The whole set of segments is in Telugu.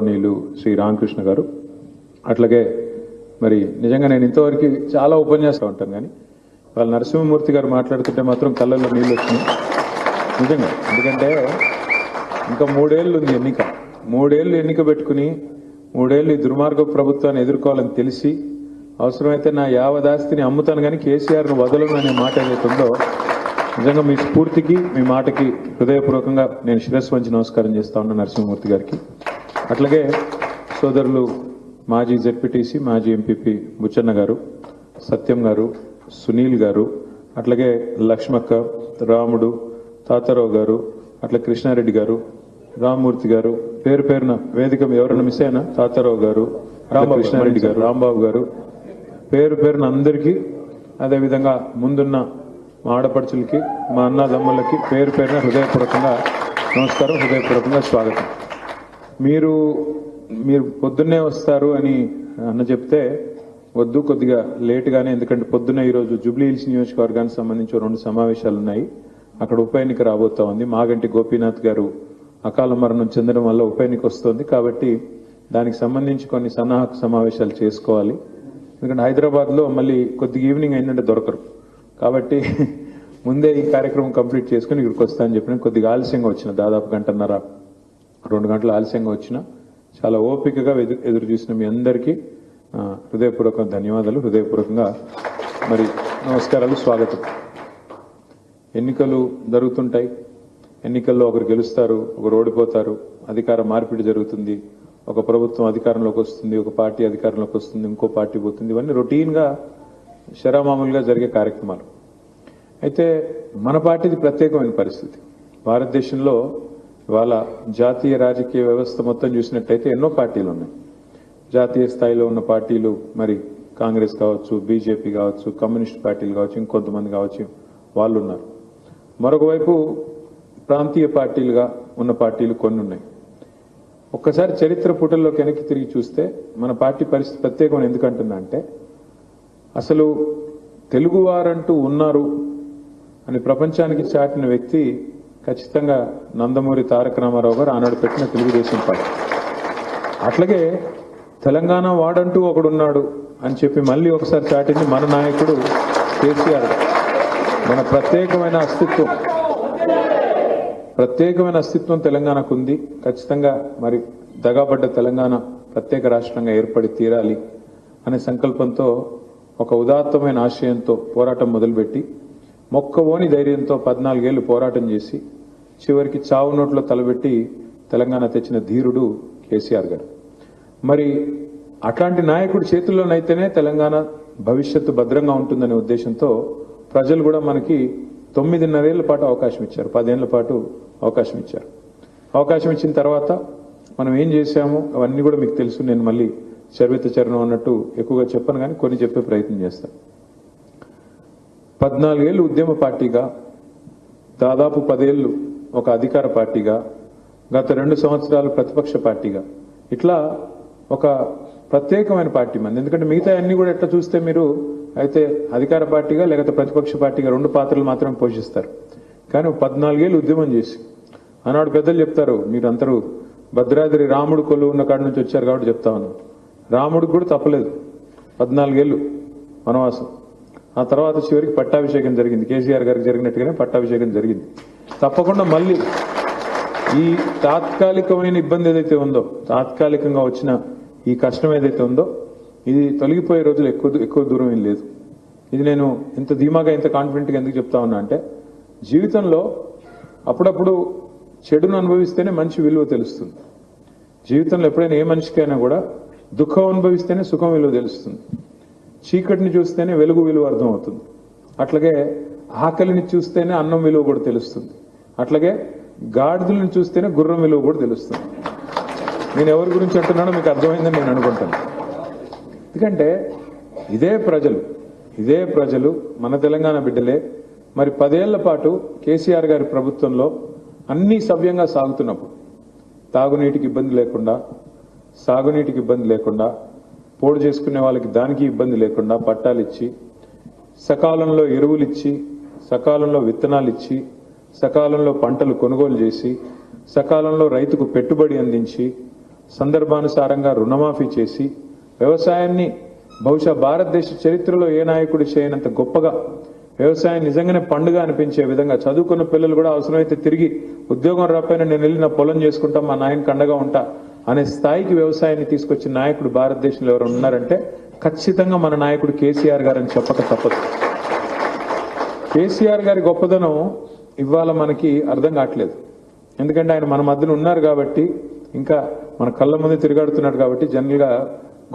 గౌరవనీయులు శ్రీ రామకృష్ణ గారు, అట్లాగే మరి నిజంగా నేను ఇంతవరకు చాలా ఉపన్యాసాలు ఉంటాను, కానీ వాళ్ళ నరసింహమూర్తి గారు మాట్లాడుతుంటే మాత్రం కళ్ళల్లో నీళ్ళు వచ్చినాయి నిజంగా. ఎందుకంటే ఇంకా 3 ఏళ్ళు ఉంది ఎన్నిక, 3 ఏళ్ళు ఎన్నిక పెట్టుకుని 3 ఏళ్ళు ఈ దుర్మార్గ ప్రభుత్వాన్ని ఎదుర్కోవాలని తెలిసి అవసరమైతే నా యావదాస్తిని అమ్ముతాను కానీ కేసీఆర్ను వదలను అనే మాట ఏదైతుందో, నిజంగా మీ స్ఫూర్తికి మీ మాటకి హృదయపూర్వకంగా నేను శిరస్సు వంచి నమస్కారం చేస్తా ఉన్నా నరసింహమూర్తి గారికి. అట్లాగే సోదరులు మాజీ జెడ్పీటీసీ మాజీ ఎంపీపీ బుచ్చన్న గారు, సత్యం గారు, సునీల్ గారు, అట్లాగే లక్ష్మక్క, రాముడు, తాతారావు గారు, అట్లా కృష్ణారెడ్డి గారు, రామ్మూర్తి గారు, పేరు పేరున వేదిక ఎవరైనా మిస్ అయినా, తాతారావు గారు, కృష్ణారెడ్డి గారు, రాంబాబు గారు, పేరు పేరున అందరికీ, అదేవిధంగా ముందున్న మా ఆడపడుచులకి, మా అన్నదమ్ములకి పేరు పేరున హృదయపూర్వకంగా నమస్కారం, హృదయపూర్వకంగా స్వాగతం. మీరు పొద్దున్నే వస్తారు అని అన్న చెప్తే వద్దు, కొద్దిగా లేటుగానే, ఎందుకంటే పొద్దున్న ఈరోజు జూబ్లీ హిల్స్ నియోజకవర్గానికి సంబంధించి 2 సమావేశాలు ఉన్నాయి. అక్కడ ఉప ఎన్నిక రాబోతా ఉంది. మాగంటి గోపీనాథ్ గారు అకాల మరణం చెందడం వల్ల ఉప ఎన్నిక వస్తుంది కాబట్టి దానికి సంబంధించి కొన్ని సన్నాహక సమావేశాలు చేసుకోవాలి. ఎందుకంటే హైదరాబాద్లో మళ్ళీ కొద్దిగా ఈవినింగ్ అయిందంటే దొరకరు, కాబట్టి ముందే ఈ కార్యక్రమం కంప్లీట్ చేసుకుని ఇక్కడికి వస్తా అని చెప్పిన కొద్దిగా ఆలస్యంగా వచ్చిన, దాదాపు 1.5-2 గంటలు ఆలస్యంగా వచ్చిన. చాలా ఓపికగా ఎదురు చూసిన మీ అందరికీ హృదయపూర్వక ధన్యవాదాలు, హృదయపూర్వకంగా మరి నమస్కారాలు, స్వాగతం. ఎన్నికలు జరుగుతుంటాయి, ఎన్నికల్లో ఒకరు గెలుస్తారు, ఒకరు ఓడిపోతారు, అధికార మార్పిడి జరుగుతుంది, ఒక ప్రభుత్వం అధికారంలోకి వస్తుంది, ఒక పార్టీ అధికారంలోకి వస్తుంది, ఇంకో పార్టీ పోతుంది. ఇవన్నీ రొటీన్గా శరామామూలుగా జరిగే కార్యక్రమాలు. అయితే మన పార్టీది ప్రత్యేకమైన పరిస్థితి. భారతదేశంలో ఇవాళ జాతీయ రాజకీయ వ్యవస్థ మొత్తం చూసినట్టయితే ఎన్నో పార్టీలు ఉన్నాయి. జాతీయ స్థాయిలో ఉన్న పార్టీలు మరి కాంగ్రెస్ కావచ్చు, బీజేపీ కావచ్చు, కమ్యూనిస్ట్ పార్టీలు కావచ్చు, ఇంకొంతమంది కావచ్చు, వాళ్ళు ఉన్నారు. మరొక వైపు ప్రాంతీయ పార్టీలుగా ఉన్న పార్టీలు కొన్ని ఉన్నాయి. ఒక్కసారి చరిత్ర పుటల్లోకి వెనక్కి తిరిగి చూస్తే మన పార్టీ పరిస్థితి ప్రత్యేకమైన ఎందుకంటున్నా అంటే, అసలు తెలుగువారంటూ ఉన్నారు అని ప్రపంచానికి చాటిన వ్యక్తి ఖచ్చితంగా నందమూరి తారక రామారావు గారు ఆనాడు పెట్టిన తెలుగుదేశం పార్టీ. అట్లాగే తెలంగాణ వాడంటూ ఒకడున్నాడు అని చెప్పి మళ్ళీ ఒకసారి చాటింది మన నాయకుడు కేసీఆర్. మన ప్రత్యేకమైన అస్తిత్వం తెలంగాణకు ఉంది. ఖచ్చితంగా మరి దగాపడ్డ తెలంగాణ ప్రత్యేక రాష్ట్రంగా ఏర్పడి తీరాలి అనే సంకల్పంతో, ఒక ఉదాత్తమైన ఆశయంతో పోరాటం మొదలుపెట్టి మొక్కవోని ధైర్యంతో 14 ఏళ్లు పోరాటం చేసి చివరికి చావు నోట్లో తలబెట్టి తెలంగాణ తెచ్చిన ధీరుడు కేసీఆర్ గారు. మరి అట్లాంటి నాయకుడి చేతుల్లోనైతేనే తెలంగాణ భవిష్యత్తు భద్రంగా ఉంటుందనే ఉద్దేశంతో ప్రజలు కూడా మనకి 9.5 ఏళ్ల పాటు అవకాశం ఇచ్చారు, 10 ఏళ్ల పాటు అవకాశం ఇచ్చారు. అవకాశం ఇచ్చిన తర్వాత మనం ఏం చేశామో అవన్నీ కూడా మీకు తెలుసు. నేను మళ్ళీ చర్విత చరణం అన్నట్టు ఎక్కువగా చెప్పను, కానీ కొన్ని చెప్పే ప్రయత్నం చేస్తాను. 14 ఏళ్ళు ఉద్యమ పార్టీగా, దాదాపు 10 ఏళ్ళు ఒక అధికార పార్టీగా, గత 2 సంవత్సరాలు ప్రతిపక్ష పార్టీగా, ఇట్లా ఒక ప్రత్యేకమైన పార్టీ మంది. ఎందుకంటే మిగతా అన్ని కూడా ఎట్లా చూస్తే మీరు అయితే అధికార పార్టీగా లేకపోతే ప్రతిపక్ష పార్టీగా 2 పాత్రలు మాత్రమే పోషిస్తారు. కానీ 14 ఏళ్ళు ఉద్యమం చేసి, ఆనాడు పెద్దలు చెప్తారు, మీరు అందరూ భద్రాద్రి రాముడు కొలువు ఉన్న కాడి నుంచి వచ్చారు కాబట్టి చెప్తా ఉన్నాను, రాముడికి కూడా తప్పలేదు 14 ఏళ్ళు వనవాసం. ఆ తర్వాత చివరికి పట్టాభిషేకం జరిగింది, కేసీఆర్ గారికి జరిగినట్టుగానే పట్టాభిషేకం జరిగింది. తప్పకుండా మళ్ళీ ఈ తాత్కాలికమైన ఇబ్బంది ఏదైతే ఉందో, తాత్కాలికంగా వచ్చిన ఈ కష్టం ఏదైతే ఉందో, ఇది తొలగిపోయే రోజులు ఎక్కువ దూరం ఏం లేదు. ఇది నేను ఇంత ధీమాగా ఇంత కాన్ఫిడెంట్గా ఎందుకు చెప్తా ఉన్నా అంటే, జీవితంలో అప్పుడప్పుడు చెడును అనుభవిస్తేనే మంచి విలువ తెలుస్తుంది. జీవితంలో ఎప్పుడైనా ఏ మనిషికైనా కూడా దుఃఖం అనుభవిస్తేనే సుఖం విలువ తెలుస్తుంది. చీకటిని చూస్తేనే వెలుగు విలువ అర్థం అవుతుంది. అట్లాగే ఆకలిని చూస్తేనే అన్నం విలువ కూడా తెలుస్తుంది. అట్లాగే గాడిదలను చూస్తేనే గుర్రం విలువ కూడా తెలుస్తుంది. నేను ఎవరి గురించి అంటున్నానో మీకు అర్థమైందని నేను అనుకుంటాను. ఎందుకంటే ఇదే ప్రజలు మన తెలంగాణ బిడ్డలే. మరి 10 ఏళ్ల పాటు కేసీఆర్ గారి ప్రభుత్వంలో అన్నీ సవ్యంగా సాగుతున్నప్పుడు, తాగునీటికి ఇబ్బంది లేకుండా, సాగునీటికి ఇబ్బంది లేకుండా, పోడు చేసుకునే వాళ్ళకి దానికి ఇబ్బంది లేకుండా పట్టాలు ఇచ్చి, సకాలంలో ఎరువులు ఇచ్చి, సకాలంలో విత్తనాలు ఇచ్చి, సకాలంలో పంటలు కొనుగోలు చేసి, సకాలంలో రైతుకు పెట్టుబడి అందించి, సందర్భానుసారంగా రుణమాఫీ చేసి వ్యవసాయాన్ని బహుశా భారతదేశ చరిత్రలో ఏ నాయకుడు చేయనంత గొప్పగా వ్యవసాయం నిజంగానే పండుగ అనిపించే విధంగా చదువుకున్న పిల్లలు కూడా అవసరమైతే తిరిగి ఉద్యోగం రాకపోయినా నేను వెళ్ళి నా పొలం చేసుకుంటాం మా నాయనకి అండగా ఉంటా అనే స్థాయికి వ్యవసాయాన్ని తీసుకొచ్చిన నాయకుడు భారతదేశంలో ఎవరు ఉన్నారంటే ఖచ్చితంగా మన నాయకుడు కేసీఆర్ గారు అని చెప్పక తప్పదు. కేసీఆర్ గారి గొప్పదనం ఇవాళ మనకి అర్థం కావట్లేదు. ఎందుకంటే ఆయన మన మధ్యలో ఉన్నారు కాబట్టి, ఇంకా మన కళ్ళ ముందు తిరిగాడుతున్నాడు కాబట్టి జనరల్గా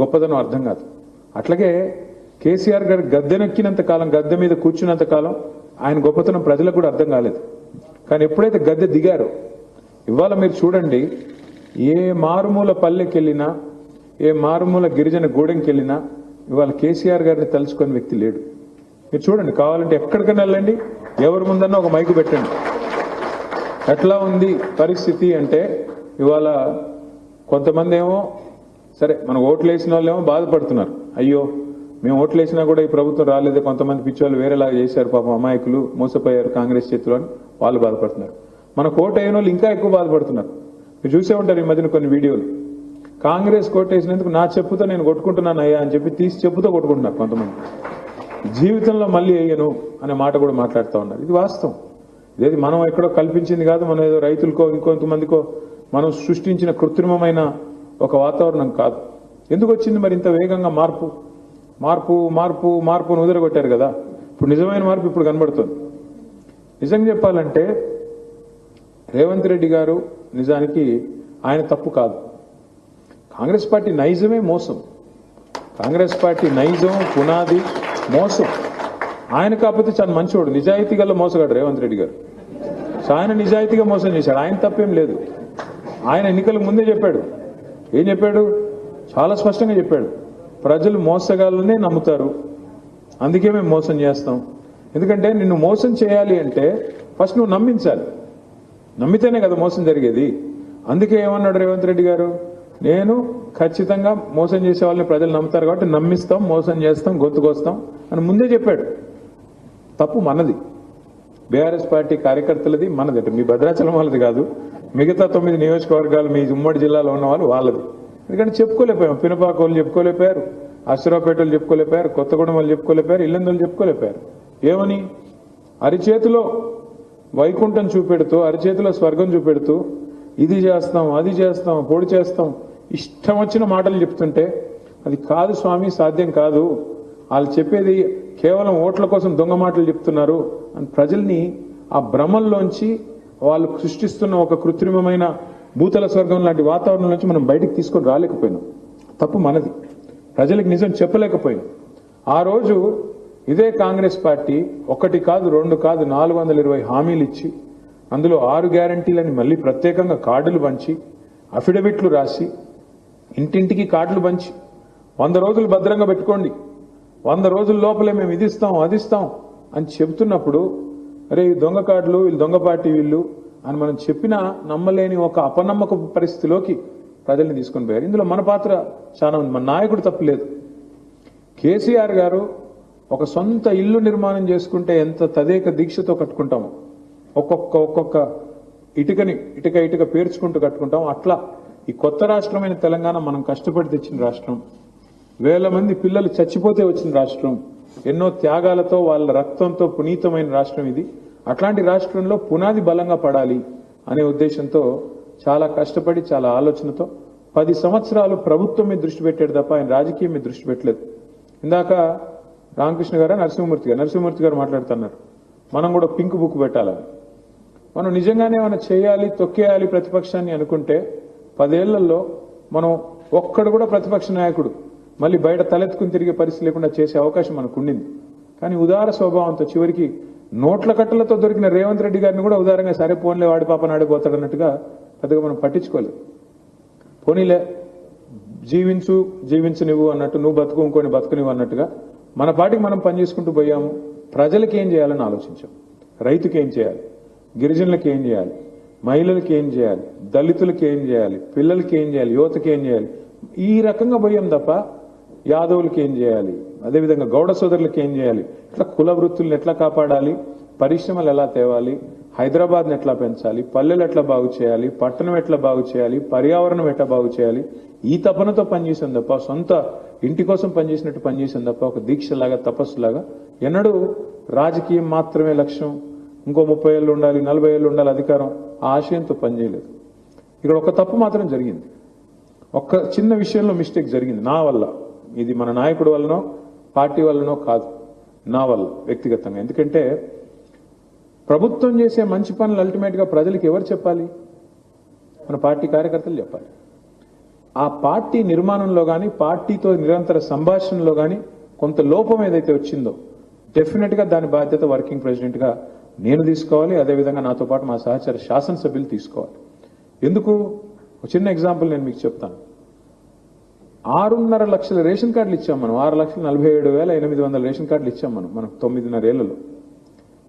గొప్పదనం అర్థం కాదు. అట్లాగే కేసీఆర్ గారు గద్దెనెక్కినంత కాలం, గద్దె మీద కూర్చున్నంత కాలం ఆయన గొప్పతనం ప్రజలకు కూడా అర్థం కాలేదు. కానీ ఎప్పుడైతే గద్దె దిగారో, ఇవాళ మీరు చూడండి, ఏ మారుమూల పల్లెకి వెళ్ళినా, ఏ మారుమూల గిరిజన గూడెంకి వెళ్ళినా ఇవాళ కేసీఆర్ గారిని తలుచుకునే వ్యక్తి లేడు. మీరు చూడండి, కావాలంటే ఎక్కడికైనా వెళ్ళండి, ఎవరి ముందన్నా ఒక మైకు పెట్టండి. ఎట్లా ఉంది పరిస్థితి అంటే ఇవాళ కొంతమంది ఏమో సరే మనకు ఓట్లు వేసిన వాళ్ళు ఏమో బాధపడుతున్నారు, అయ్యో మేము ఓట్లు వేసినా కూడా ఈ ప్రభుత్వం రాలేదు, కొంతమంది పిచ్చోళ్ళు వేరేలాగా చేశారు, పాపం అమాయకులు మోసపోయారు కాంగ్రెస్ చేతిలో అని వాళ్ళు బాధపడుతున్నారు. మనకు ఓటు అయిన వాళ్ళు ఇంకా ఎక్కువ బాధపడుతున్నారు. మీరు చూసే ఉంటారు ఈ మధ్యన కొన్ని వీడియోలు, కాంగ్రెస్ కోట్ వేసినందుకు నా చెప్పుతో నేను కొట్టుకుంటున్నాను అయ్యా అని చెప్పి తీసి చెప్పుతో కొట్టుకుంటున్నారు కొంతమంది. జీవితంలో మళ్ళీ వేయను అనే మాట కూడా మాట్లాడుతూ ఉన్నారు. ఇది వాస్తవం. ఇదేది మనం ఎక్కడో కల్పించింది కాదు, మనం ఏదో రైతులకో ఇంకొంతమందికో మనం సృష్టించిన కృత్రిమమైన ఒక వాతావరణం కాదు. ఎందుకు వచ్చింది మరి ఇంత వేగంగా మార్పు మార్పు మార్పు మార్పును ఉదరగొట్టారు కదా. ఇప్పుడు నిజమైన మార్పు ఇప్పుడు కనబడుతుంది. నిజంగా చెప్పాలంటే రేవంత్ రెడ్డి గారు నిజానికి ఆయన తప్పు కాదు. కాంగ్రెస్ పార్టీ నైజమే మోసం, కాంగ్రెస్ పార్టీ నైజం పునాది మోసం. ఆయన కాకపోతే చాలా మంచివాడు, నిజాయితీ గల మోసగాడు రేవంత్ రెడ్డి గారు. సో ఆయన నిజాయితీగా మోసం చేశాడు, ఆయన తప్పేం లేదు. ఆయన ఎన్నికల ముందే చెప్పాడు, ఏం చెప్పాడు, చాలా స్పష్టంగా చెప్పాడు, ప్రజలు మోసగాళ్ళనే నమ్ముతారు, అందుకే మేము మోసం చేస్తాం. ఎందుకంటే నిన్ను మోసం చేయాలి అంటే ఫస్ట్ నువ్వు నమ్మించాలి, నమ్మితేనే కదా మోసం జరిగేది. అందుకే ఏమన్నాడు రేవంత్ రెడ్డి గారు, నేను ఖచ్చితంగా మోసం చేసే వాళ్ళని ప్రజలు నమ్ముతారు కాబట్టి నమ్మిస్తాం, మోసం చేస్తాం, గొంతుకొస్తాం అని ముందే చెప్పాడు. తప్పు మనది, బీఆర్ఎస్ పార్టీ కార్యకర్తలది, మనది. అంటే మీ భద్రాచలం వాళ్ళది కాదు, మిగతా 9 నియోజకవర్గాలు మీ ఉమ్మడి జిల్లాలో ఉన్న వాళ్ళు వాళ్ళది. ఎందుకంటే చెప్పుకోలేకపోయాం, పినపాక వాళ్ళు చెప్పుకోలేకపోయారు, అశ్వరావుపేట వాళ్ళు చెప్పుకోలేకపోయారు, కొత్తగూడెం వాళ్ళు చెప్పుకోలేకపోయారు, ఇల్లందులు చెప్పుకోలేకపోయారు. ఏమని అరిచేతిలో వైకుంఠం చూపెడుతూ, అరిచేతిలో స్వర్గం చూపెడుతూ ఇది చేస్తాం, అది చేస్తాం, పొడి చేస్తాం, ఇష్టం వచ్చిన మాటలు చెప్తుంటే అది కాదు స్వామి, సాధ్యం కాదు, వాళ్ళు చెప్పేది కేవలం ఓట్ల కోసం దొంగ మాటలు చెప్తున్నారు అని ప్రజల్ని ఆ భ్రమల్లోంచి వాళ్ళు సృష్టిస్తున్న ఒక కృత్రిమమైన భూతల స్వర్గం లాంటి వాతావరణం నుంచి మనం బయటికి తీసుకొని రాలేకపోయినాం. తప్పు మనది, ప్రజలకు నిజం చెప్పలేకపోయినాం. ఆ రోజు ఇదే కాంగ్రెస్ పార్టీ 1 కాదు 2 కాదు 420 హామీలు ఇచ్చి, అందులో 6 గ్యారంటీలని మళ్ళీ ప్రత్యేకంగా కార్డులు పంచి, అఫిడవిట్లు రాసి, ఇంటింటికి కార్డులు పంచి 100 రోజులు భద్రంగా పెట్టుకోండి, 100 రోజుల లోపలే మేము ఇది ఇస్తాం అది ఇస్తాం అని చెబుతున్నప్పుడు, అరే ఈ దొంగ కార్డులు, వీళ్ళు దొంగ పార్టీ వీళ్ళు అని మనం చెప్పినా నమ్మలేని ఒక అపనమ్మక పరిస్థితిలోకి ప్రజల్ని తీసుకొని పోయారు. ఇందులో మన పాత్ర చాలా ఉంది, మన నాయకుడు తప్పులేదు. కేసీఆర్ గారు ఒక సొంత ఇల్లు నిర్మాణం చేసుకుంటే ఎంత తదేక దీక్షతో కట్టుకుంటామో, ఒక్కొక్క ఇటుకని ఇటుక పేర్చుకుంటూ కట్టుకుంటాం, అట్లా ఈ కొత్త రాష్ట్రమైన తెలంగాణ మనం కష్టపడి తెచ్చిన రాష్ట్రం, వేల మంది పిల్లలు చచ్చిపోతే వచ్చిన రాష్ట్రం, ఎన్నో త్యాగాలతో వాళ్ళ రక్తంతో పునీతమైన రాష్ట్రం ఇది. అట్లాంటి రాష్ట్రంలో పునాది బలంగా పడాలి అనే ఉద్దేశంతో చాలా కష్టపడి, చాలా ఆలోచనతో 10 సంవత్సరాలు ప్రభుత్వం మీద దృష్టి పెట్టాడు తప్ప ఆయన రాజకీయం మీద దృష్టి పెట్టలేదు. ఇందాక రామకృష్ణ గారు నరసింహమూర్తి గారు మాట్లాడుతున్నారు, మనం కూడా పింక్ బుక్ పెట్టాలని. మనం నిజంగానే మనం చేయాలి, తొక్కేయాలి ప్రతిపక్షాన్ని అనుకుంటే 10 ఏళ్లలో మనం ఒక్కడు కూడా ప్రతిపక్ష నాయకుడు మళ్ళీ బయట తలెత్తుకుని తిరిగే పరిస్థితి లేకుండా చేసే అవకాశం మనకు ఉండింది. కానీ ఉదార స్వభావంతో చివరికి నోట్ల కట్టలతో దొరికిన రేవంత్ రెడ్డి గారిని కూడా ఉదారంగా సరే పోన్లే వాడి పాప నాడిపోతాడు అన్నట్టుగా పెద్దగా మనం పట్టించుకోలేదు. పోనీలే జీవించు నువ్వు అన్నట్టు, నువ్వు బతుకు ఇంకొని బతుకునివ్వు అన్నట్టుగా మన పాటికి మనం పనిచేసుకుంటూ పోయాము. ప్రజలకు ఏం చేయాలని ఆలోచించాం, రైతుకి ఏం చేయాలి, గిరిజనులకు ఏం చేయాలి, మహిళలకు ఏం చేయాలి, దళితులకు ఏం చేయాలి, పిల్లలకి ఏం చేయాలి, యువతకి ఏం చేయాలి, ఈ రకంగా పోయాం తప్ప యాదవులకి ఏం చేయాలి, అదేవిధంగా గౌడ సోదరులకు ఏం చేయాలి, ఇట్లా కుల వృత్తులను ఎట్లా కాపాడాలి, పరిశ్రమలు ఎలా తేవాలి, హైదరాబాద్ని ఎట్లా పెంచాలి, పల్లెలు ఎట్లా బాగు చేయాలి, పట్టణం ఎట్లా బాగు చేయాలి, పర్యావరణం ఎట్లా బాగు చేయాలి, ఈ తపనతో పనిచేసాను తప్ప సొంత ఇంటి కోసం పనిచేసినట్టు పనిచేసాను తప్ప ఒక దీక్షలాగా తపస్సులాగా ఎన్నడూ రాజకీయం మాత్రమే లక్ష్యం, ఇంకో 30 ఏళ్ళు ఉండాలి, 40 ఏళ్ళు ఉండాలి అధికారం, ఆ ఆశయంతో పనిచేయలేదు. ఇక్కడ ఒక తప్పు మాత్రం జరిగింది, ఒక్క చిన్న విషయంలో మిస్టేక్ జరిగింది నా వల్ల. ఇది మన నాయకుడి వల్లనో పార్టీ వల్లనో కాదు, నా వల్ల వ్యక్తిగతంగా. ఎందుకంటే ప్రభుత్వం చేసే మంచి పనులు అల్టిమేట్గా ప్రజలకు ఎవరు చెప్పాలి? మన పార్టీ కార్యకర్తలు చెప్పాలి. ఆ పార్టీ నిర్మాణంలో కానీ పార్టీతో నిరంతర సంభాషణలో కానీ కొంత లోపం ఏదైతే వచ్చిందో డెఫినెట్గా దాని బాధ్యత వర్కింగ్ ప్రెసిడెంట్గా నేను తీసుకోవాలి, అదేవిధంగా నాతో పాటు మా సహచర శాసనసభ్యులు తీసుకోవాలి. ఎందుకు? ఒక చిన్న ఎగ్జాంపుల్ నేను మీకు చెప్తాను. 6.5 లక్షల రేషన్ కార్డులు ఇచ్చాం మనం, 6,47,800 రేషన్ కార్డులు ఇచ్చాం మనం 9.5 ఏళ్లలో.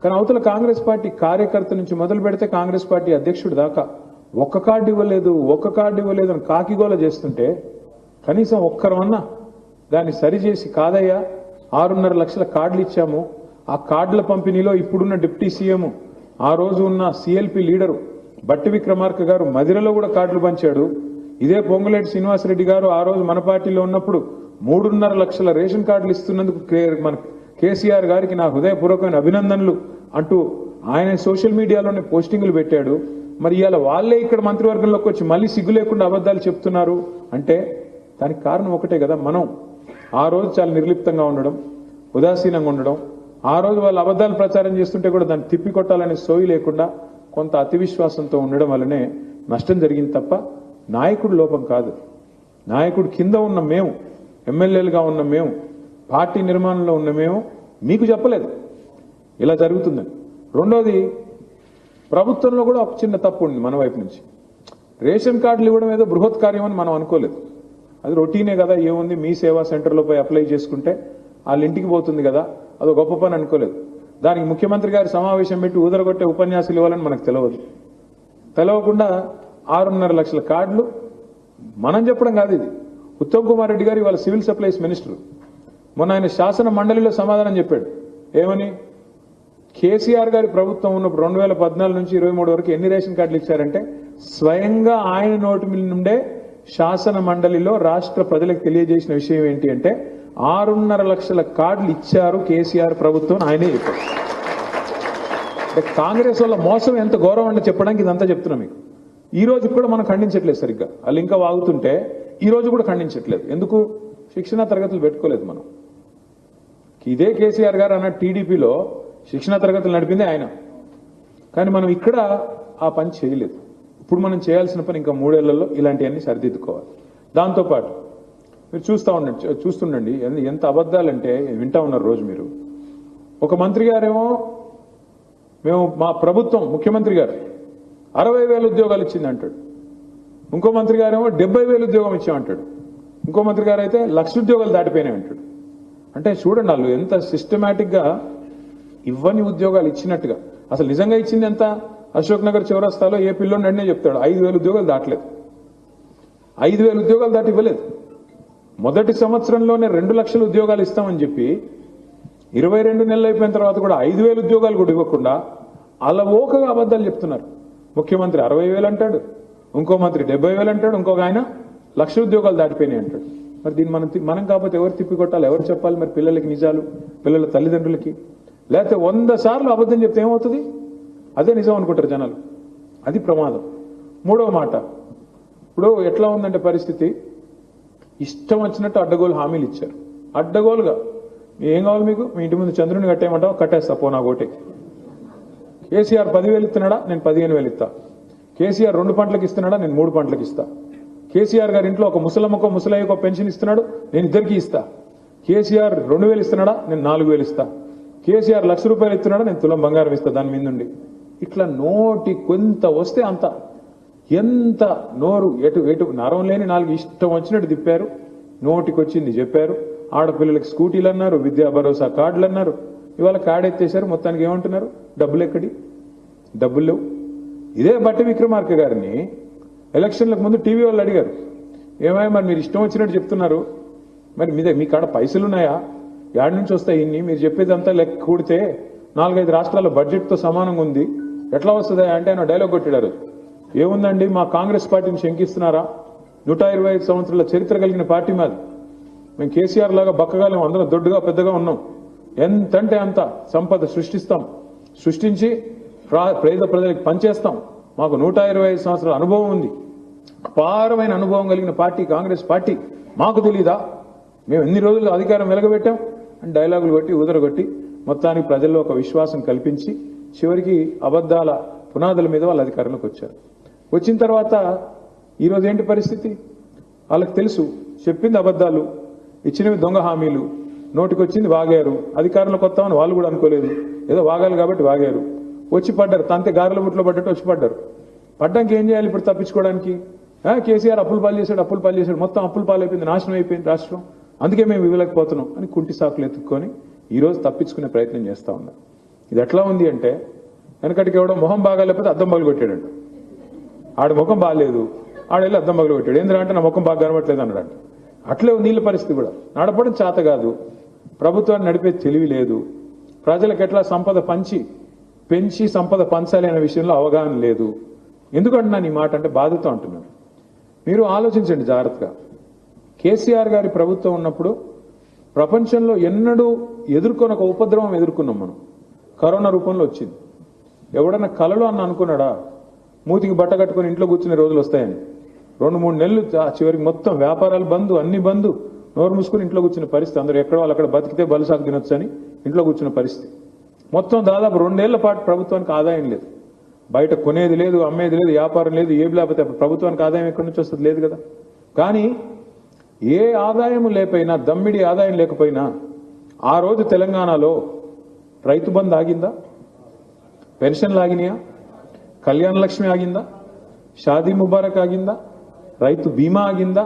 కానీ అవతల కాంగ్రెస్ పార్టీ కార్యకర్త నుంచి మొదలు పెడితే కాంగ్రెస్ పార్టీ అధ్యక్షుడు దాకా ఒక్క కార్డు ఇవ్వలేదు అని కాకిగోల చేస్తుంటే కనీసం ఒక్కరమన్నా దాన్ని సరిచేసి కాదయ్యా 6.5 లక్షల కార్డులు ఇచ్చాము, ఆ కార్డుల పంపిణీలో ఇప్పుడున్న డిప్యూటీ సీఎం, ఆ రోజు ఉన్న సిఎల్పి లీడరు బట్టి విక్రమార్క గారు మదిరలో కూడా కార్డులు పంచాడు. ఇదే పొంగులేటి శ్రీనివాసరెడ్డి గారు ఆ రోజు మన పార్టీలో ఉన్నప్పుడు 3.5 లక్షల రేషన్ కార్డులు ఇస్తున్నందుకు మన కేసీఆర్ గారికి నా హృదయపూర్వకమైన అభినందనలు అంటూ ఆయన సోషల్ మీడియాలోనే పోస్టింగులు పెట్టాడు. మరి ఇవాళ వాళ్ళే ఇక్కడ మంత్రివర్గంలోకి వచ్చి మళ్ళీ సిగ్గు లేకుండా అబద్ధాలు చెప్తున్నారు అంటే దానికి కారణం ఒకటే కదా. మనం ఆ రోజు చాలా నిర్లిప్తంగా ఉండడం, ఉదాసీనంగా ఉండడం, ఆ రోజు వాళ్ళు అబద్ధాలు ప్రచారం చేస్తుంటే కూడా దాన్ని తిప్పికొట్టాలనే సోయి లేకుండా కొంత అతి విశ్వాసంతో ఉండడం వల్లనే నష్టం జరిగింది తప్ప నాయకుడు లోపం కాదు. నాయకుడు కింద ఉన్న మేము, ఎమ్మెల్యేలుగా ఉన్న మేము, పార్టీ నిర్మాణంలో ఉన్న మేము మీకు చెప్పలేదు ఇలా జరుగుతుందని. రెండోది, ప్రభుత్వంలో కూడా ఒక చిన్న తప్పు ఉంది మన వైపు నుంచి. రేషన్ కార్డులు ఇవ్వడం ఏదో బృహత్ కార్యం అని మనం అనుకోలేదు. అది రొటీనే కదా, ఏముంది మీ సేవా సెంటర్లో పోయి అప్లై చేసుకుంటే వాళ్ళ ఇంటికి పోతుంది కదా, అదో గొప్ప పని అనుకోలేదు. దానికి ముఖ్యమంత్రి గారి సమావేశం పెట్టి ఊదరగొట్టే ఉపన్యాసాలు ఇవ్వాలని మనకు తెలియకుండా 6.5 లక్షల కార్డులు మనం చెప్పడం కాదు. ఇది ఉత్తమ్ కుమార్ రెడ్డి గారు ఇవాళ సివిల్ సప్లైస్ మినిస్టర్, మొన్న ఆయన శాసన మండలిలో సమాధానం చెప్పాడు. ఏమని? కేసీఆర్ గారి ప్రభుత్వం ఉన్నప్పుడు 2014 నుంచి 23 వరకు ఎన్ని రేషన్ కార్డులు ఇచ్చారంటే స్వయంగా ఆయన నోటి నుండే శాసన మండలిలో రాష్ట్ర ప్రజలకు తెలియజేసిన విషయం ఏంటి అంటే 6.5 లక్షల కార్డులు ఇచ్చారు కేసీఆర్ ప్రభుత్వం, ఆయనే చెప్పారు. అంటే కాంగ్రెస్ వల్ల మోసం ఎంత గౌరవం అంటే చెప్పడానికి ఇదంతా చెప్తున్నా మీకు. ఈ రోజు కూడా మనం ఖండించట్లేదు సరిగ్గా, వాళ్ళు ఇంకా వాగుతుంటే ఈ రోజు కూడా ఖండించట్లేదు. ఎందుకు? శిక్షణా తరగతులు పెట్టుకోలేదు మనం. ఇదే కేసీఆర్ గారు అన్న టీడీపీలో శిక్షణా తరగతులు నడిపింది ఆయన, కానీ మనం ఇక్కడ ఆ పని చేయలేదు. ఇప్పుడు మనం చేయాల్సిన పని ఇంకా 3 ఏళ్లలో ఇలాంటివన్నీ సరిదిద్దుకోవాలి. దాంతోపాటు మీరు చూస్తుండండి ఎంత అబద్ధాలంటే వింటా ఉన్నారు రోజు మీరు. ఒక మంత్రి గారేమో మేము మా ప్రభుత్వం ముఖ్యమంత్రి గారు 60,000 ఉద్యోగాలు ఇచ్చింది అంటాడు, ఇంకో మంత్రి గారేమో 70,000 ఉద్యోగం ఇచ్చామంటాడు, ఇంకో మంత్రి గారు అయితే 1,00,000 ఉద్యోగాలు దాటిపోయినాయి అంటాడు. అంటే చూడండి వాళ్ళు ఎంత సిస్టమేటిక్గా ఇవ్వని ఉద్యోగాలు ఇచ్చినట్టుగా. అసలు నిజంగా ఇచ్చింది ఎంత? అశోక్ నగర్ చౌరస్తాలో ఏ పిల్లోని అడినే చెప్తాడు 5,000 ఉద్యోగాలు దాటలేదు. 5,000 ఉద్యోగాలు దాటి ఇవ్వలేదు. మొదటి సంవత్సరంలోనే 2 లక్షల ఉద్యోగాలు ఇస్తామని చెప్పి 22 నెలలు అయిపోయిన తర్వాత కూడా 5,000 ఉద్యోగాలు కూడా ఇవ్వకుండా అలవోకగా అబద్ధాలు చెప్తున్నారు. ముఖ్యమంత్రి 60,000 అంటాడు, ఇంకో మంత్రి 70,000 అంటాడు, ఇంకొక ఆయన 1,00,000 ఉద్యోగాలు దాటిపోయినాయి అంటాడు. మరి దీన్ని మనం కాకపోతే ఎవరు తిప్పికొట్టాలి? ఎవరు చెప్పాలి మరి పిల్లలకి నిజాలు, పిల్లల తల్లిదండ్రులకి? లేకపోతే 100 సార్లు అబద్ధం చెప్తే ఏమవుతుంది? అదే నిజం అనుకుంటారు జనాలు. అది ప్రమాదం. మూడవ మాట, ఇప్పుడు ఎట్లా ఉందంటే పరిస్థితి, ఇష్టం వచ్చినట్టు అడ్డగోలు హామీలు ఇచ్చారు. అడ్డగోలుగా ఏం కావాలి మీకు? మీ ఇంటి ముందు చంద్రుని కట్టేయమంటావు, కట్టేస్తా పో నా ఓటే. కేసీఆర్ 10,000 ఇస్తున్నాడా, నేను 15,000 ఇస్తా. కేసీఆర్ 2 పంటలకు ఇస్తున్నాడా, నేను 3 పంటలకు ఇస్తా. కేసీఆర్ గారి ఇంట్లో ఒక ముసలమ్మకో ముసలయ్యకో పెన్షన్ ఇస్తున్నాడు, నేను ఇద్దరికి ఇస్తా. కేసీఆర్ 2,000 ఇస్తున్నాడా, నేను 4,000 ఇస్తా. కేసీఆర్ 1,00,000 రూపాయలు ఇస్తున్నాడా, నేను తులం బంగారం ఇస్తా దాని మీద నుండి. ఇట్లా నోటి కొంత వస్తే అంత, ఎంత నోరు ఎటు నరం లేని 4 ఇష్టం వచ్చినట్టు తిప్పారు. నోటికి వచ్చింది చెప్పారు. ఆడపిల్లలకి స్కూటీలు అన్నారు, విద్యా భరోసా కార్డులు అన్నారు. ఇవాళ కార్డు ఎత్తేసారు. మొత్తానికి ఏమంటున్నారు? డబ్బులు ఎక్కడి? డబ్బులు లేవు. ఇదే బట్టి విక్రమార్క గారిని ఎలక్షన్లకు ముందు టీవీ వాళ్ళు అడిగారు, ఏమయ్యా మరి మీరు ఇష్టం వచ్చినట్టు చెప్తున్నారు, మరి మీ కాడ పైసలు ఉన్నాయా, యాడ్ నుంచి వస్తాయి ఇన్ని, మీరు చెప్పేదంతా లెక్క కూడితే 4-5 రాష్ట్రాల బడ్జెట్తో సమానంగా ఉంది, ఎట్లా వస్తుంది అంటే ఆయన డైలాగ్ కొట్టాడు. ఏముందండి మా కాంగ్రెస్ పార్టీని శంకిస్తున్నారా? 125 సంవత్సరాల చరిత్ర కలిగిన పార్టీ మాది. మేము కేసీఆర్ లాగా బక్కగాలేం, అందరం దొడ్డుగా పెద్దగా ఉన్నాం. ఎంతంటే అంత సంపద సృష్టిస్తాం, సృష్టించి పేద ప్రజలకు పనిచేస్తాం. మాకు 125 సంవత్సరాల అనుభవం ఉంది. అపారమైన అనుభవం కలిగిన పార్టీ కాంగ్రెస్ పార్టీ. మాకు తెలీదా? మేము ఎన్ని రోజులు అధికారం వెలగబెట్టాం అని డైలాగులు కొట్టి ఉదరగొట్టి మొత్తానికి ప్రజల్లో ఒక విశ్వాసం కల్పించి చివరికి అబద్ధాల పునాదుల మీద వాళ్ళు అధికారంలోకి వచ్చారు. వచ్చిన తర్వాత ఈరోజు ఏంటి పరిస్థితి? వాళ్ళకి తెలుసు, చెప్పింది అబద్ధాలు, ఇచ్చినవి దొంగ హామీలు, నోటికొచ్చింది వాగారు. అధికారంలోకి వస్తామని వాళ్ళు కూడా అనుకోలేదు, ఏదో వాగాలి కాబట్టి వాగారు. వచ్చి పడ్డారు, తంతే గారెల బుట్లో పడ్డట్టు వచ్చి పడ్డారు. పడ్డానికి ఏం చేయాలి ఇప్పుడు తప్పించుకోవడానికి? కేసీఆర్ అప్పులు పాలు చేశాడు, మొత్తం అప్పులు పాలు అయిపోయింది, నాశనం అయిపోయింది రాష్ట్రం, అందుకే మేము ఇవ్వలేకపోతున్నాం అని కుంటి సాకులు ఎత్తుక్కొని ఈరోజు తప్పించుకునే ప్రయత్నం చేస్తూ ఉన్నారు. ఇది ఎట్లా ఉంది అంటే, వెనకటికి ఎవడో మొహం బాగాలేకపోతే అద్దం పగలు కొట్టాడంట. ఆడ ముఖం బాగాలేదు, ఆడెళ్ళి అద్దం పగలు కొట్టాడు. ఏంటంటే నా ముఖం బాగా కనబట్లేదు అన్నాడంట. అట్లే నీళ్ళ పరిస్థితి కూడా. నడపడం చేత కాదు, ప్రభుత్వాన్ని నడిపే తెలివి లేదు, ప్రజలకు ఎట్లా సంపద పెంచి సంపద పంచాలి అనే విషయంలో అవగాహన లేదు. ఎందుకంటున్నాను ఈ మాట అంటే బాధతో అంటున్నాను. మీరు ఆలోచించండి జాగ్రత్తగా. కేసీఆర్ గారి ప్రభుత్వం ఉన్నప్పుడు ప్రపంచంలో ఎన్నడూ ఎదుర్కొని ఒక ఉపద్రవం ఎదుర్కొన్నాం మనం. కరోనా రూపంలో వచ్చింది. ఎవడన్నా కలలో అన్న అనుకున్నాడా మూతికి బట్ట కట్టుకుని ఇంట్లో కూర్చునే రోజులు వస్తాయని? 2-3 నెలలు చివరికి మొత్తం వ్యాపారాలు బంద్, అన్ని బంద్, నోరు మూసుకుని ఇంట్లో కూర్చున్న పరిస్థితి. అందరూ ఎక్కడ వాళ్ళు అక్కడ బతికితే బలసాకు తినొచ్చు అని ఇంట్లో కూర్చున్న పరిస్థితి. మొత్తం దాదాపు 2 ఏళ్ల పాటు ప్రభుత్వానికి ఆదాయం లేదు, బయట కొనేది లేదు, అమ్మేది లేదు, వ్యాపారం లేదు. ఏం లేకపోతే ప్రభుత్వానికి ఆదాయం ఎక్కడి నుంచి వస్తుంది? లేదు కదా. కానీ ఏ ఆదాయం లేకపోయినా, దమ్మిడి ఆదాయం లేకపోయినా ఆ రోజు తెలంగాణలో రైతు బంధు ఆగిందా? పెన్షన్లు ఆగినాయా? కళ్యాణ లక్ష్మి ఆగిందా? షాదీ ముబారక్ ఆగిందా? రైతు బీమా ఆగిందా?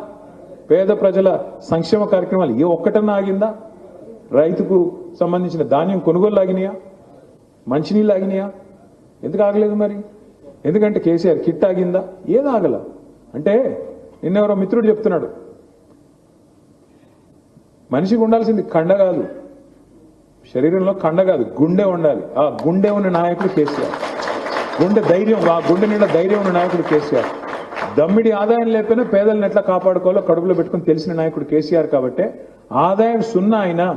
పేద ప్రజల సంక్షేమ కార్యక్రమాలు ఏ ఒక్కటన్నా ఆగిందా? రైతుకు సంబంధించిన ధాన్యం కొనుగోలు ఆగినాయా? మంచినీళ్ళు ఆగినాయా? ఎందుకు ఆగలేదు మరి? ఎందుకంటే కేసీఆర్ కిట్ ఆగిందా? ఏది ఆగల? అంటే నిన్నెవరో మిత్రుడు చెప్తున్నాడు, మనిషికి ఉండాల్సింది కండ కాదు, శరీరంలో కండ కాదు, గుండె ఉండాలి. ఆ గుండె ఉన్న నాయకుడు కేసీఆర్. గుండె ధైర్యం, ఆ గుండె నిండా ధైర్యం ఉన్న నాయకుడు కేసీఆర్. దమ్మిడి ఆదాయం లేకపోయినా పేదలను ఎట్లా కాపాడుకోవాలో కడుపులో పెట్టుకుని తెలిసిన నాయకుడు కేసీఆర్. కాబట్టి ఆదాయం 0 అయినా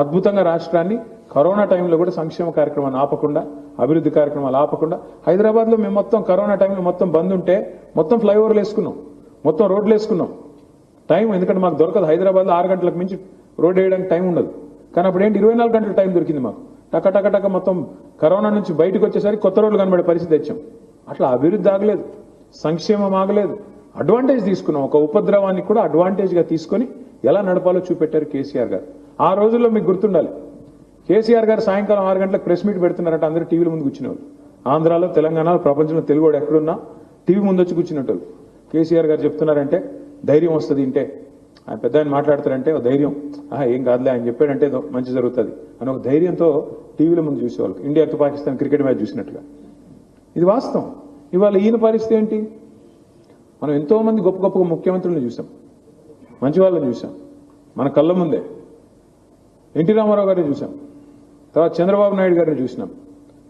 అద్భుతంగా రాష్ట్రాన్ని కరోనా టైంలో కూడా సంక్షేమ కార్యక్రమాన్ని ఆపకుండా, అభివృద్ధి కార్యక్రమాలు ఆపకుండా, హైదరాబాద్లో మేము మొత్తం కరోనా టైంలో మొత్తం బంద్ ఉంటే మొత్తం ఫ్లైఓవర్లు వేసుకున్నాం, మొత్తం రోడ్లు వేసుకున్నాం. టైం ఎందుకంటే మాకు దొరకదు, హైదరాబాద్లో 6 గంటలకు మించి రోడ్ వేయడానికి టైం ఉండదు. కానీ అప్పుడు ఏంటి 24 గంటల టైం దొరికింది మాకు. టక మొత్తం కరోనా నుంచి బయటకు వచ్చేసరికి కొత్త రోడ్లు కనబడే పరిస్థితి తెచ్చాం. అట్లా అభివృద్ధి ఆగలేదు, సంక్షేమం ఆగలేదు, అడ్వాంటేజ్ తీసుకున్నాం. ఒక ఉపద్రవాన్ని కూడా అడ్వాంటేజ్గా తీసుకొని ఎలా నడపాలో చూపెట్టారు కేసీఆర్ గారు. ఆ రోజుల్లో మీకు గుర్తుండాలి, కేసీఆర్ గారు సాయంకాలం 6 గంటలకు ప్రెస్ మీట్ పెడుతున్నారంటే అందరూ టీవీల ముందు కూర్చునేవాళ్ళు. ఆంధ్రాలో, తెలంగాణలో, ప్రపంచంలో తెలుగువాడు ఎక్కడున్నా టీవీ ముందు వచ్చి కూర్చున్నట్టు. కేసీఆర్ గారు చెప్తున్నారంటే ధైర్యం వస్తుంది. ఇంటే ఆయన పెద్ద ఆయన మాట్లాడతారంటే ఒక ధైర్యం, ఏం కాదులే ఆయన చెప్పాడంటే మంచి జరుగుతుంది అని ఒక ధైర్యంతో టీవీల ముందు చూసేవాళ్ళు. ఇండియాతో పాకిస్తాన్ క్రికెట్ మ్యాచ్ చూసినట్టుగా. ఇది వాస్తవం. ఇవాళ ఈయన పరిస్థితి ఏంటి? మనం ఎంతో మంది గొప్ప గొప్ప ముఖ్యమంత్రులను చూసాం, మంచి వాళ్ళని చూసాం మన కళ్ళ ముందే. ఎన్టీ రామారావు గారిని చూసాం, తర్వాత చంద్రబాబు నాయుడు గారిని చూసినాం,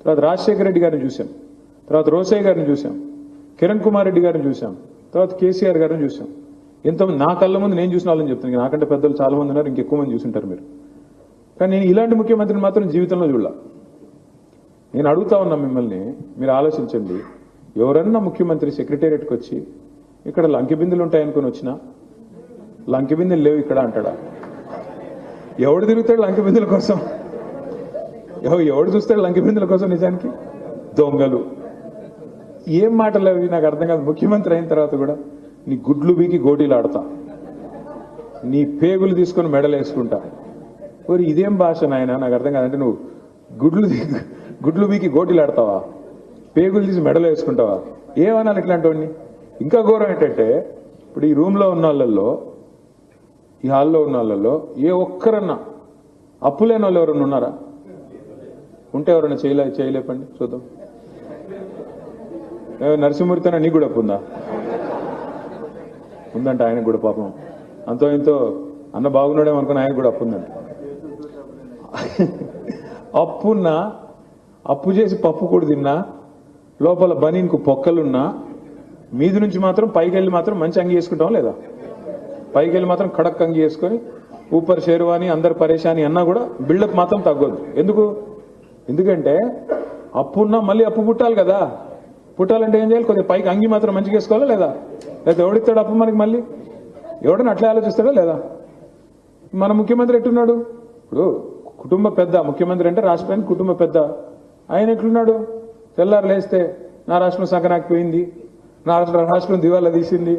తర్వాత రాజశేఖర రెడ్డి గారిని చూసాం, తర్వాత రోసయ్య గారిని చూసాం, కిరణ్ కుమార్ రెడ్డి గారిని చూసాం, తర్వాత కేసీఆర్ గారిని చూసాం. ఎంతోమంది నా కళ్ళ ముందు నేను చూసిన వాళ్ళని చెప్తాను. నాకంటే పెద్దలు చాలా మంది ఉన్నారు, ఇంకెక్కువ మంది చూసుంటారు మీరు. కానీ నేను ఇలాంటి ముఖ్యమంత్రిని మాత్రం జీవితంలో చూడాల. నేను అడుగుతా ఉన్నా మిమ్మల్ని, మీరు ఆలోచించండి. ఎవరన్నా ముఖ్యమంత్రి సెక్రటేరియట్కి వచ్చి ఇక్కడ లంకె బిందులు ఉంటాయనుకుని వచ్చినా లంకె బిందెలు లేవు ఇక్కడ అంటాడా? ఎవడు తిరుగుతాడు లంకె బిందుల కోసం? ఎవడు చూస్తాడు లంకె బిందుల కోసం? నిజానికి దొంగలు. ఏం మాటలు అవి నాకు అర్థం కాదు. ముఖ్యమంత్రి అయిన తర్వాత కూడా నీ గుడ్లు బీకి గోటీలు ఆడతా, నీ పేగులు తీసుకొని మెడలు వేసుకుంటా. మరి ఇదేం భాష నాయన? నాకు అర్థం కాదంటే నువ్వు గుడ్లు బీకి గోటీలు ఆడతావా, పేగులు తీసి మెడలు వేసుకుంటావా? ఏమనాలి ఇట్లాంటి వాడిని? ఇంకా ఘోరం ఏంటంటే ఇప్పుడు ఈ రూమ్లో ఉన్న వాళ్ళల్లో, ఈ హాల్లో ఉన్న వాళ్ళల్లో ఏ ఒక్కరన్నా అప్పులేని వాళ్ళు ఎవరన్నా ఉన్నారా? ఉంటే ఎవరన్నా చేయలేపండి చూద్దాం. నరసింహమూర్తి అన్న నీకు కూడా అప్పు ఉందా? ఉందంట ఆయనకు కూడా. పాపం అంతో ఇంతో అన్న బాగున్నాడేమో అనుకుని ఆయనకు కూడా అప్పు ఉందంట. అప్పున్నా, అప్పు చేసి పప్పు కూడా తిన్నా లోపల బనీన్కు పొక్కలున్నా మీది నుంచి మాత్రం పైకి వెళ్ళి మాత్రం మంచి అంగి వేసుకుంటాం లేదా? పైకి వెళ్ళి మాత్రం కడక్ అంగి వేసుకొని ఊపర్ షేర్వాని అందరు పరేషాని అన్నా కూడా బిల్డప్ మాత్రం తగ్గొద్దు. ఎందుకంటే అప్పున్నా మళ్ళీ అప్పు పుట్టాలి కదా. పుట్టాలంటే ఏం చేయాలి? కొద్దిగా పైకి అంగి మాత్రం మంచిగా వేసుకోవాలా లేదా? లేదా ఎవడిస్తాడు అప్పు మనకి? మళ్ళీ ఎవడని అట్లా ఆలోచిస్తాడా లేదా? మన ముఖ్యమంత్రి ఎట్టున్నాడు? ఇప్పుడు కుటుంబ పెద్ద ముఖ్యమంత్రి అంటే రాష్ట్రానికి కుటుంబ పెద్ద. ఆయన ఎట్లున్నాడు? తెల్లారు లేస్తే నా రాష్ట్రం సంకనాకపోయింది, నా రాష్ట్రం దివాలా తీసింది,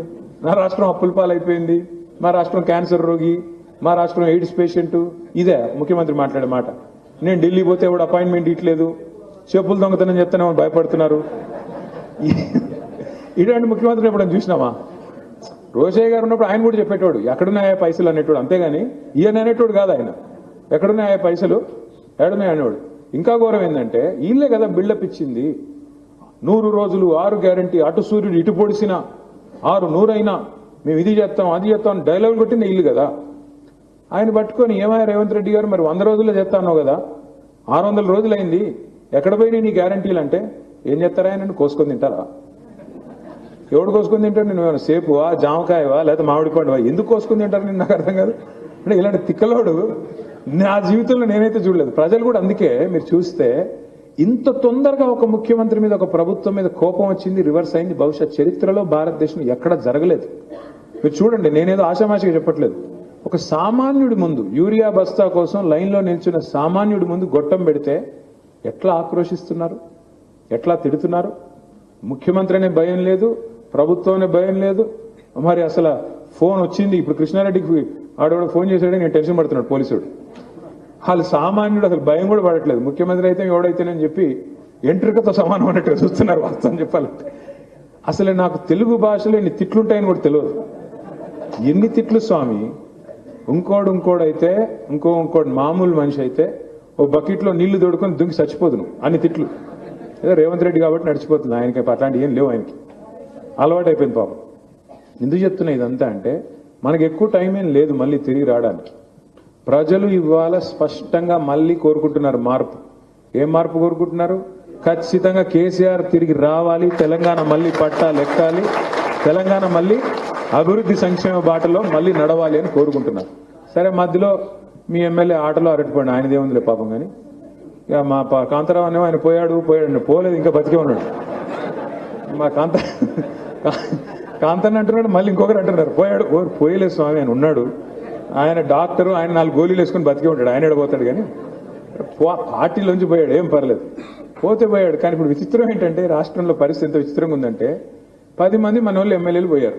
నా రాష్ట్రం అప్పుల పాలైపోయింది, మా రాష్ట్రం క్యాన్సర్ రోగి, మా రాష్ట్రం ఎయిడ్స్ పేషెంట్. ఇదే ముఖ్యమంత్రి మాట్లాడే మాట. నేను ఢిల్లీ పోతే ఎవడు అపాయింట్మెంట్ ఇట్లేదు, చెప్పులు దొంగతనం చెప్తానే భయపడుతున్నారు. ఇలాంటి ముఖ్యమంత్రి ఎప్పుడైనా చూసినామా? రోషయ్య గారు ఉన్నప్పుడు ఆయన కూడా చెప్పేటోడు ఎక్కడున్నాయా పైసలు అనేటోడు, అంతేగాని ఈయన అనేటోడు కాదు. ఆయన ఎక్కడున్నాయా పైసలు, ఎక్కడున్నాయి అనేవాడు. ఇంకా ఘోరం ఏంటంటే వీళ్ళే కదా బిల్డప్ ఇచ్చింది. 100 రోజులు 6 గ్యారంటీ, అటు సూర్యుడు ఇటు పొడిసిన 6 అయినా మేము ఇది చేస్తాం అది చేస్తాం డైలాగ్ కొట్టింది ఇల్లు కదా. ఆయన పట్టుకొని ఏమయ్య రేవంత్ రెడ్డి గారు మరి 100 రోజుల్లో చేస్తాను కదా, 600 రోజులైంది, ఎక్కడ పోయినాయి నీ గ్యారంటీలు అంటే ఏం చేస్తారా? ఆయన కోసుకొని తింటారా? ఎవడు కోసుకొని తింటాడు? నేను ఏమైనా సేపువా, జామకాయవా, లేదా మామిడి పండువా? ఎందుకు కోసుకొని తింటారు? నేను నాకు అర్థం కాదు. అంటే ఇలాంటి తిక్కలోడు నా జీవితంలో నేనైతే చూడలేదు. ప్రజలు కూడా అందుకే మీరు చూస్తే ఇంత తొందరగా ఒక ముఖ్యమంత్రి మీద ఒక ప్రభుత్వం మీద కోపం వచ్చింది, రివర్స్ అయింది. బహుశా చరిత్రలో భారతదేశం ఎక్కడ జరగలేదు. మీరు చూడండి, నేనేదో ఆషామాషిగా చెప్పట్లేదు. ఒక సామాన్యుడి ముందు యూరియా బస్తా కోసం లైన్లో నిల్చున్న సామాన్యుడి ముందు గొట్టం పెడితే ఎట్లా ఆక్రోశిస్తున్నారు, ఎట్లా తిడుతున్నారు. ముఖ్యమంత్రి అనే భయం లేదు, ప్రభుత్వం అనే భయం లేదు. మరి అసలు ఫోన్ వచ్చింది, ఇప్పుడు కృష్ణారెడ్డికి ఆడవాడు ఫోన్ చేశాడని నేను టెన్షన్ పడుతున్నాడు పోలీసుడు. వాళ్ళు సామాన్యుడు అసలు భయం కూడా పడట్లేదు. ముఖ్యమంత్రి అయితే ఎవడైతేనని చెప్పి ఎంట్రికతో సమానం అన్నట్టుగా చూస్తున్నారు వాస్తవం చెప్పాలంటే. అసలు నాకు తెలుగు భాషలో ఎన్ని తిట్లుంటాయని కూడా తెలియదు. ఎన్ని తిట్లు స్వామి. ఇంకోడైతే ఇంకోటి మామూలు మనిషి అయితే ఓ బకెట్లో నీళ్లు దొడుకొని దుంకి చచ్చిపోదును అన్ని తిట్లు. ఏదో రేవంత్ రెడ్డి కాబట్టి నడిచిపోతుంది, ఆయనకి అట్లాంటి ఏం లేవు. ఆయనకి అలవాటు అయిపోయింది పాపం. ఎందుకు చెప్తున్నా ఇదంతా అంటే మనకి ఎక్కువ టైం ఏం లేదు మళ్ళీ తిరిగి రావడానికి. ప్రజలు ఇవాళ స్పష్టంగా మళ్ళీ కోరుకుంటున్నారు మార్పు. ఏం మార్పు కోరుకుంటున్నారు? ఖచ్చితంగా కేసీఆర్ తిరిగి రావాలి, తెలంగాణ మళ్ళీ పట్టాలు ఎక్కాలి, తెలంగాణ మళ్ళీ అభివృద్ధి సంక్షేమ బాటలో మళ్ళీ నడవాలి అని కోరుకుంటున్నారు. సరే, మధ్యలో మీ ఎమ్మెల్యే ఆటలో అరటిపోయాడు, ఆయనదేముందిలే పాపం. కానీ ఇక మా కాంతారావు అనేమో ఆయన పోయాడు పోలేదు, ఇంకా బతికే ఉన్నాడు. మా కాంతన్న అంటున్నాడు, మళ్ళీ ఇంకొకరు అంటున్నారు పోయాడు. పోయలేదు స్వామి, ఆయన ఉన్నాడు, ఆయన డాక్టరు, ఆయన 4 గోళీలు వేసుకొని బతికే ఉంటాడు. ఆయన ఎడబోతాడు కానీ పార్టీలోంచి పోయాడు, ఏం పర్లేదు, పోతే పోయాడు. కానీ ఇప్పుడు విచిత్రం ఏంటంటే రాష్ట్రంలో పరిస్థితి ఎంత విచిత్రంగా ఉందంటే 10 మంది మన వాళ్ళు ఎమ్మెల్యేలు పోయారు.